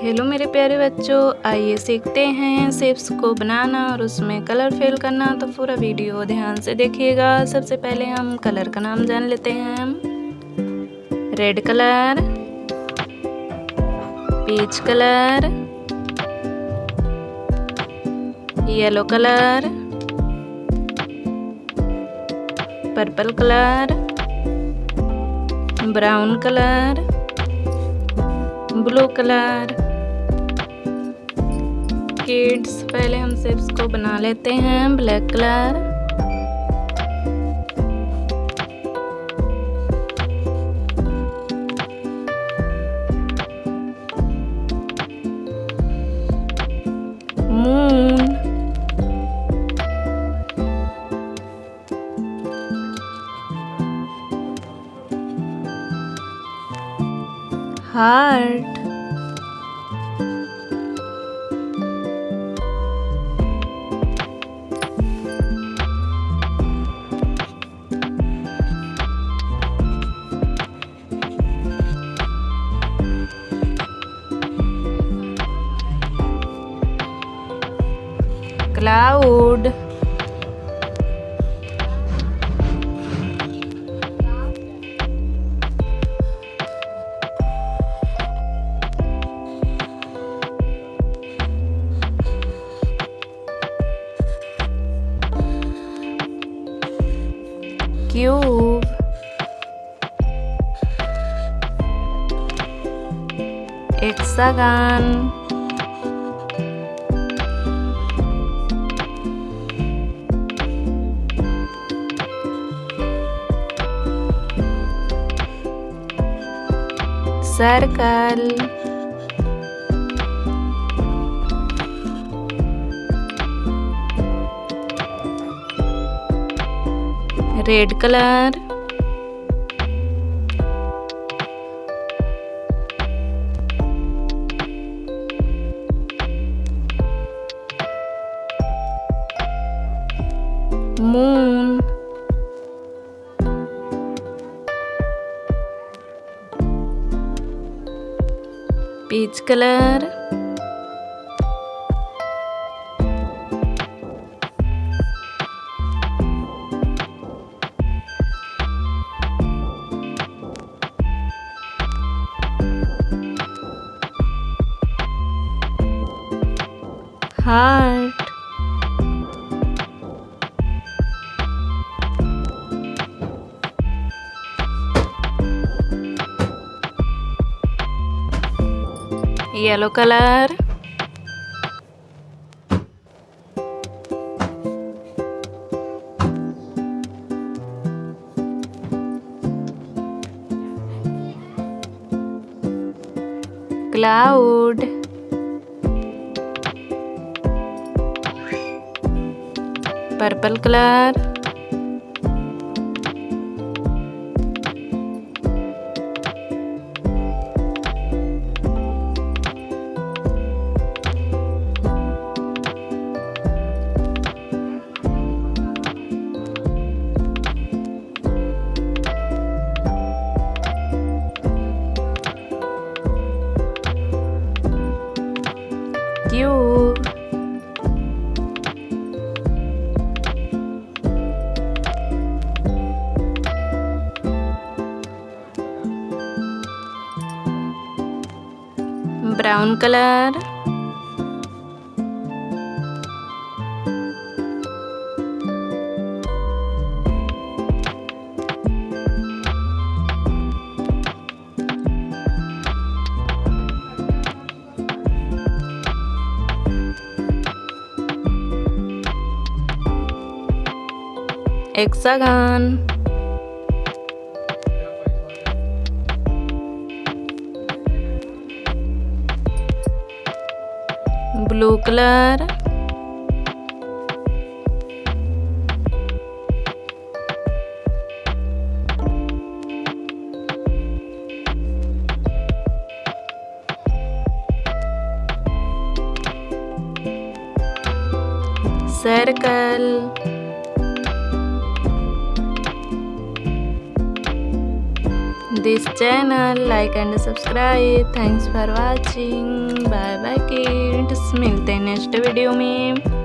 Hello मेरे प्यारे बच्चों, आइए सीखते हैं शेप्स को बनाना और उसमें कलर फिल करना। तो पूरा वीडियो ध्यान से देखिएगा। सबसे पहले हम कलर का नाम जान लेते हैं। Red colour, peach colour, yellow colour, purple colour, brown colour, blue colour. Kids, पहले हम शेप्स को बना लेते हैं। Black colour, moon, heart, cloud, cube, hexagon, circle, red colour, moon, peach colour, heart, yellow colour, cloud, purple colour, cube, brown colour, hexagon, blue colour, circle, this channel, like and subscribe. Thanks for watching. Bye bye kids. मिलते हैं next video में।